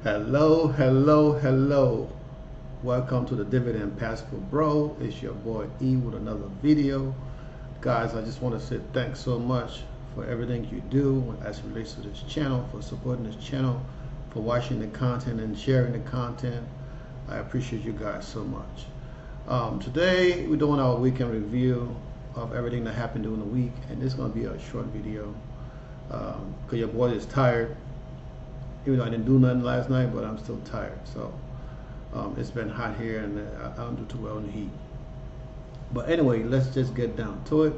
Hello, hello, hello. Welcome to the Dividend Passive Bro. It's your boy E with another video. Guys, I just want to say thanks so much for everything you do as it relates to this channel, for supporting this channel, for watching the content and sharing the content. I appreciate you guys so much. Today, we're doing our weekend review of everything that happened during the week, and this is going to be a short video because your boy is tired. Even though I didn't do nothing last night, but I'm still tired. So it's been hot here, and I don't do too well in the heat. But anyway, let's just get down to it.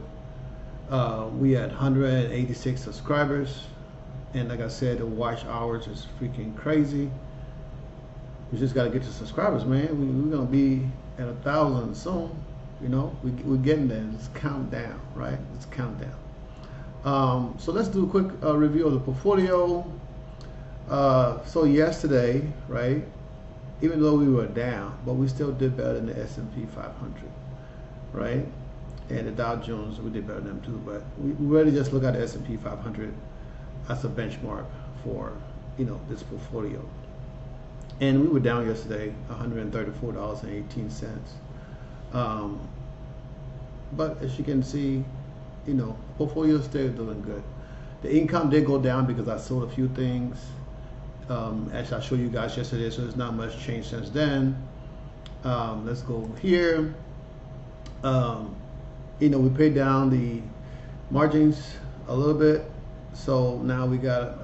We had 186 subscribers, and like I said, the watch hours is freaking crazy. We just got to get to subscribers, man. We're gonna be at 1,000 soon. You know, we're getting there. Let's count down, right? Let's count down. So let's do a quick review of the portfolio. So yesterday, right, even though we were down, but we still did better than the S&P 500, right? And the Dow Jones, we did better than them too, but we really just look at the S&P 500 as a benchmark for, this portfolio. And we were down yesterday, $134.18. But as you can see, portfolio is still doing good. The income did go down because I sold a few things. As I showed you guys yesterday, so there's not much change since then. Let's go over here. We paid down the margins a little bit, so now we got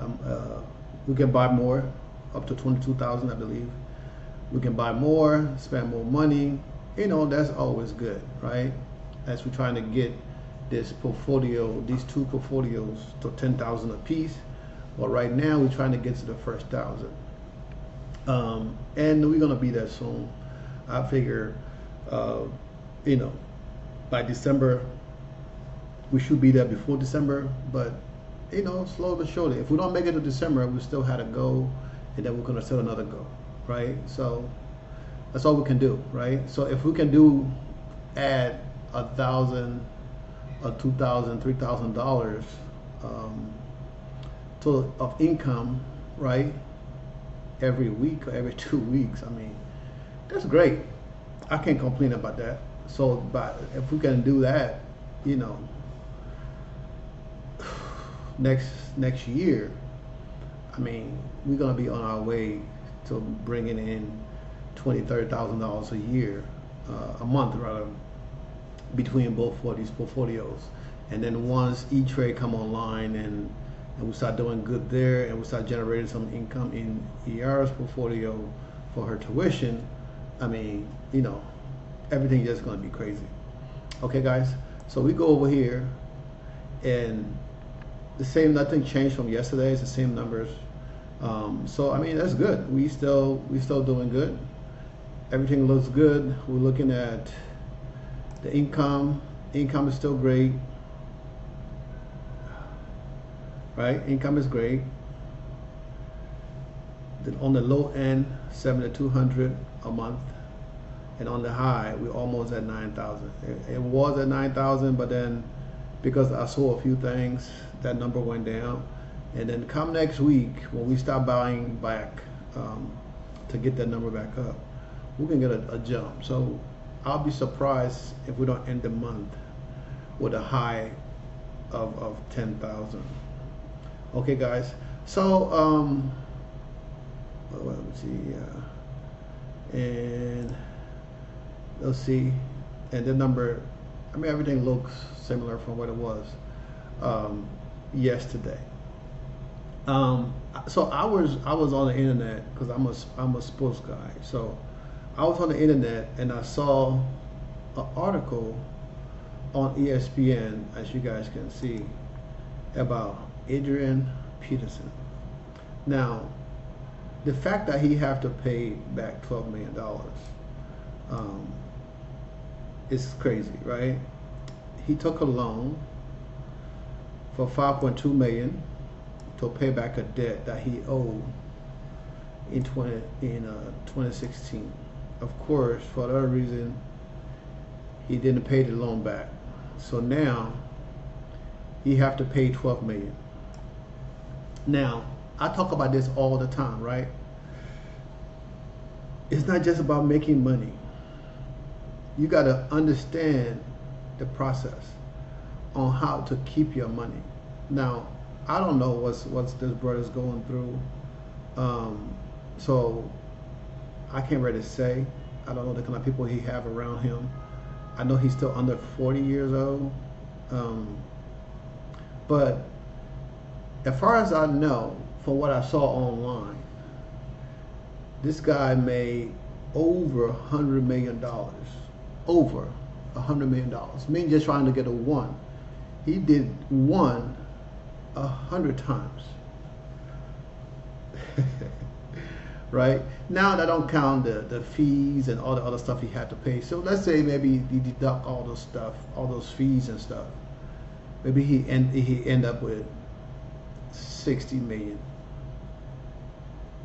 we can buy more, up to 22,000, I believe. We can buy more, spend more money. That's always good, right? As we're trying to get this portfolio, these two portfolios, to 10,000 a piece. But right now we're trying to get to the first 1,000, and we're gonna be there soon. I figure, by December we should be there before December. But slow but surely. If we don't make it to December, we still had a goal, and then we're gonna set another goal, right? So that's all we can do, right? So if we can add $1,000 or $2,000, $3,000 of income, right, every week or every 2 weeks, I mean, that's great. I can't complain about that. So, but if we can do that, next year, I mean, we're gonna be on our way to bringing in $20,000, $30,000 a year, a month rather, between both of these portfolios. And then once E-Trade come online and we start doing good there, and we start generating some income in ER's portfolio for her tuition, I mean, everything is going to be crazy. Okay, guys, so we go over here, and nothing changed from yesterday. It's the same numbers. So I mean, that's good. We still doing good. Everything looks good. We're looking at the income. Income is still great. Right, income is great. Then on the low end, $7,200 a month, and on the high, we're almost at 9,000. It was at 9,000, but then because I saw a few things, that number went down. And then come next week, when we start buying back to get that number back up, we can get a jump. So I'll be surprised if we don't end the month with a high of 10,000. Okay, guys, so let me see, and let's see, and the number, I mean, everything looks similar from what it was yesterday. So I was on the internet because I'm a sports guy. So I was on the internet and I saw an article on ESPN, as you guys can see, about Adrian Peterson. Now, the fact that he have to pay back $12 million is crazy, right? He took a loan for $5.2 million to pay back a debt that he owed in 2016. Of course, for that reason, he didn't pay the loan back. So now he have to pay $12 million. Now, I talk about this all the time, right? it's not just about making money. You got to understand the process on how to keep your money. Now, I don't know what's this brother's going through, so I can't really say. I don't know the kind of people he have around him. I know he's still under 40 years old, but as far as I know, from what I saw online, this guy made over $100 million. Over $100 million. Me just trying to get a one. He did one 100 times. Right? Now that don't count the fees and all the other stuff he had to pay. So let's say maybe you deduct all those stuff, all those fees and stuff. Maybe he end up with 60 million.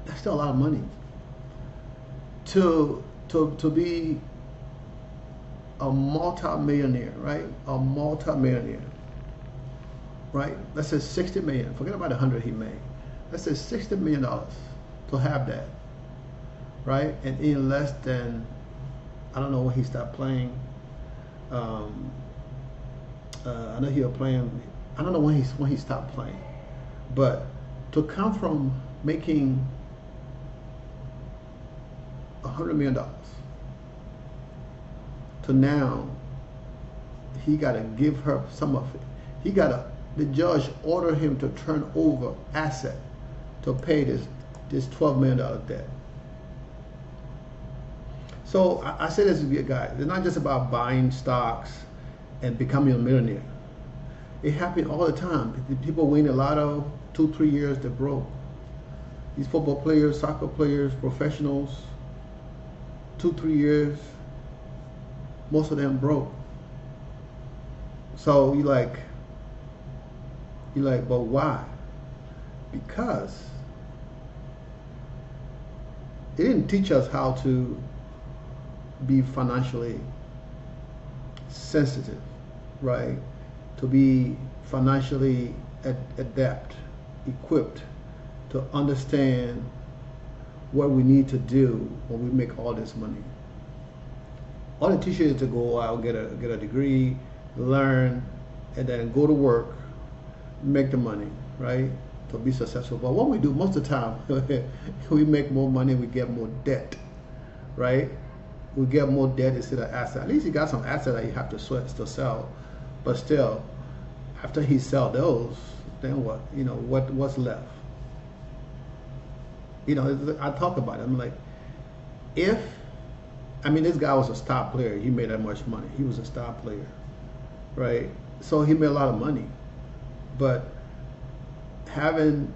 That's still a lot of money. To be a multi-millionaire, right? A multi-millionaire, right? Let's say 60 million. Forget about 100 he made. Let's say $60 million to have that, right? And in less than, I don't know when he stopped playing. I know he was playing. I don't know when he stopped playing, but to come from making $100 million to now he got to give her some of it. The judge ordered him to turn over asset to pay this $12 million debt. So I say this to you guys, it's not just about buying stocks and becoming a millionaire. It happens all the time. People win a lotto, 2-3 years they're broke. These football players, soccer players, professionals, 2-3 years, most of them broke. So you're like, but why? Because it didn't teach us how to be financially sensitive, right? To be financially adept, equipped to understand what we need to do when we make all this money. All they teach you is to go out, get a degree, learn, and then go to work, make the money, right? To be successful. But what we do most of the time, we make more money, we get more debt, right? We get more debt instead of asset. At least you got some asset that you have to sell, but still, after he sell those, then what? You know, what's left? You know, I talk about it. I'm like, this guy was a star player. He made that much money. He was a star player, right? So he made a lot of money. But can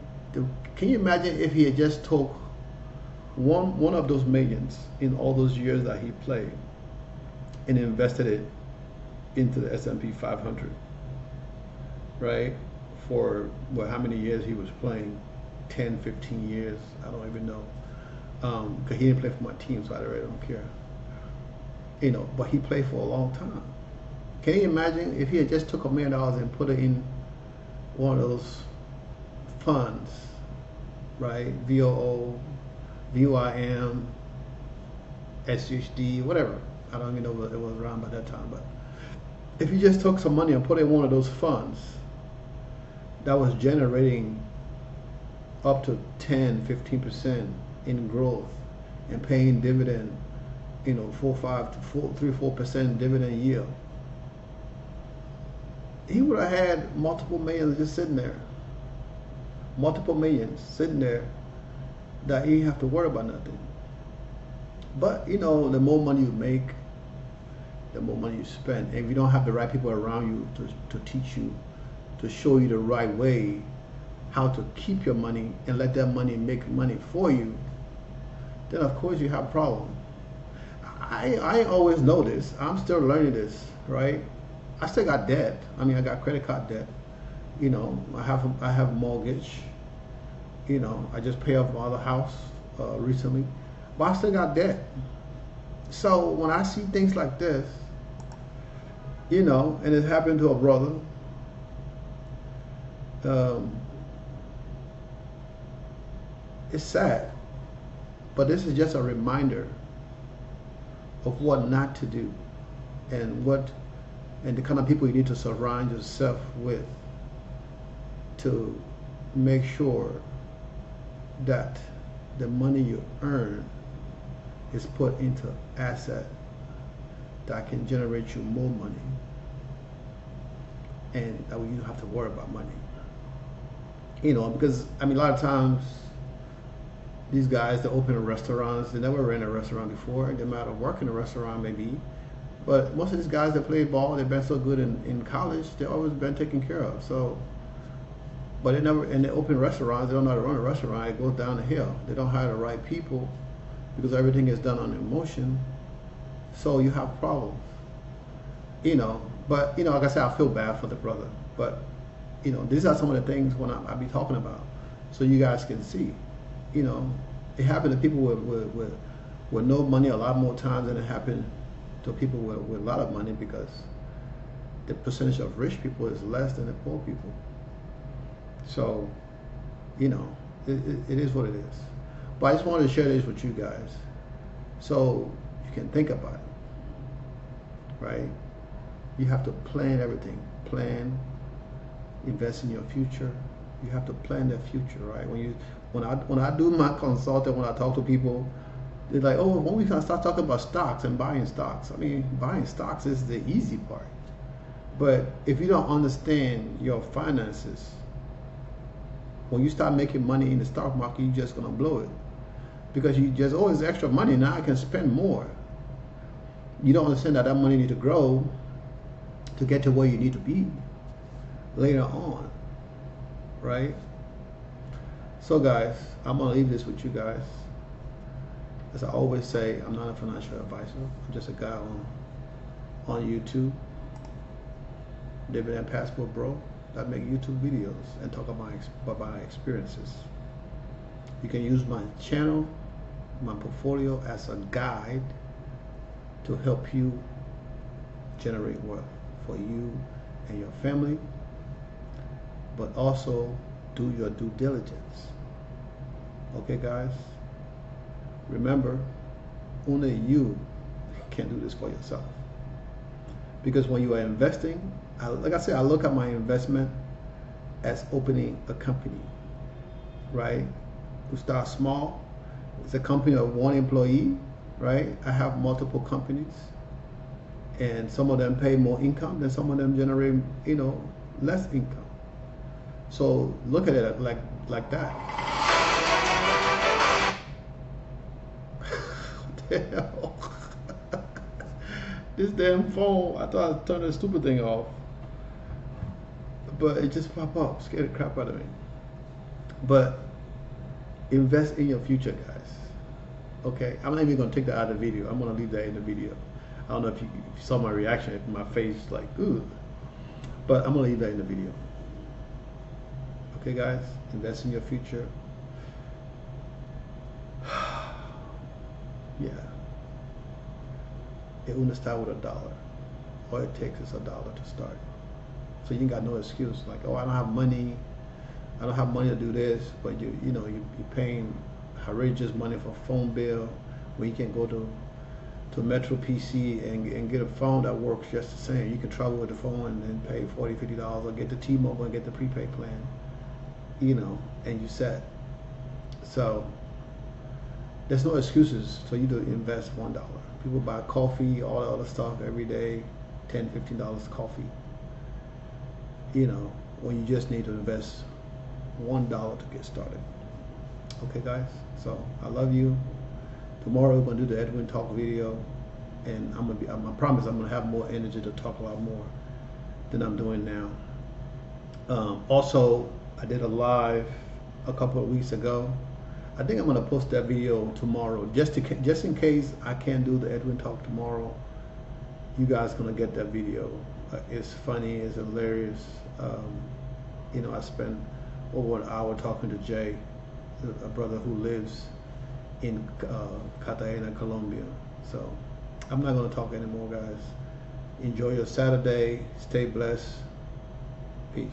you imagine if he had just took one of those millions in all those years that he played and invested it into the S&P 500, right? For how many years he was playing? 10, 15 years, I don't even know. Because he didn't play for my team, so I really don't care. You know, but he played for a long time. Can you imagine if he had just took $1 million and put it in one of those funds, right? VOO, VYM, SHD, whatever. I don't even know what it was around by that time, but if you just took some money and put it in one of those funds that was generating up to 10, 15% in growth and paying dividend, you know, 3-4% dividend yield, he would have had multiple millions just sitting there. Multiple millions sitting there that he didn't have to worry about nothing. But, you know, the more money you make, the more money you spend. And if you don't have the right people around you to teach you, to show you the right way how to keep your money and let that money make money for you, then of course you have a problem. I always know this. I'm still learning this, right? I still got debt. I mean, I got credit card debt. You know, I have a mortgage. You know, I just paid off my other house recently, but I still got debt. So when I see things like this, you know, and it happened to a brother, it's sad. But this is just a reminder of what not to do, and the kind of people you need to surround yourself with to make sure that the money you earn is put into asset that can generate you more money, and that way you don't have to worry about money. You know, because I mean, a lot of times these guys that open restaurants, they never ran a restaurant before. They might have worked in a restaurant maybe, but most of these guys that play ball, they've been so good in college, they've always been taken care of. So, but they never, and they open restaurants, they don't know how to run a restaurant, it goes down the hill. They don't hire the right people because everything is done on emotion. So you have problems, you know. But, you know, like I said, I feel bad for the brother. But, you know, these are some of the things when I be talking about, so you guys can see. You know, it happened to people with no money a lot more times than it happened to people with a lot of money, because the percentage of rich people is less than the poor people. So, you know, it is what it is. But I just wanted to share this with you guys so you can think about it, right? You have to plan everything. Plan, invest in your future. You have to plan the future, right? When I do my consulting, when I talk to people, they're like, oh, when we can start talking about stocks and buying stocks. I mean, buying stocks is the easy part. But if you don't understand your finances, when you start making money in the stock market, you're just gonna blow it. Because you just, oh, it's extra money, now I can spend more. You don't understand that money needs to grow to get to where you need to be later on, right? So guys, I'm gonna leave this with you guys. As I always say, I'm not a financial advisor. I'm just a guy on YouTube, Dividend Passport Bro, that make YouTube videos and talk about my experiences. You can use my channel, my portfolio as a guide to help you generate wealth for you and your family, but also do your due diligence. Okay, guys? Remember, only you can do this for yourself. Because when you are investing, like I said, I look at my investment as opening a company, right? We start small. It's a company of one employee, right? I have multiple companies, and some of them pay more income, then some of them generate, you know, less income. So look at it like that. What the hell? This damn phone, I thought I turned the stupid thing off, but it just popped up, scared the crap out of me. But invest in your future, guys. Okay, I'm not even gonna take that out of the video. I'm gonna leave that in the video. I don't know if you saw my reaction, if my face like, ooh, but I'm gonna leave that in the video. Okay, guys, invest in your future. Yeah. It wouldn't start with $1. All it takes is $1 to start. So you ain't got no excuse like, oh, I don't have money. I don't have money to do this. But you're paying outrageous money for a phone bill when you can go to Metro PC and get a phone that works just the same. You can travel with the phone and then pay $40, $50, or get the T-Mobile and get the prepaid plan, you know, and you set. So there's no excuses for you to invest $1. People buy coffee, all that other stuff every day, $10, $15 coffee. You know, when you just need to invest $1 to get started. Okay, guys. So I love you. Tomorrow we're gonna do the Edwin Talk video, and I promise I'm gonna have more energy to talk a lot more than I'm doing now. Also, I did a live a couple of weeks ago. I think I'm gonna post that video tomorrow, just in case I can't do the Edwin Talk tomorrow. You guys gonna get that video. It's funny, it's hilarious. You know, I spent over an hour talking to Jay, a brother who lives in Cartagena, Colombia. So I'm not gonna talk anymore, guys. Enjoy your Saturday. Stay blessed. Peace.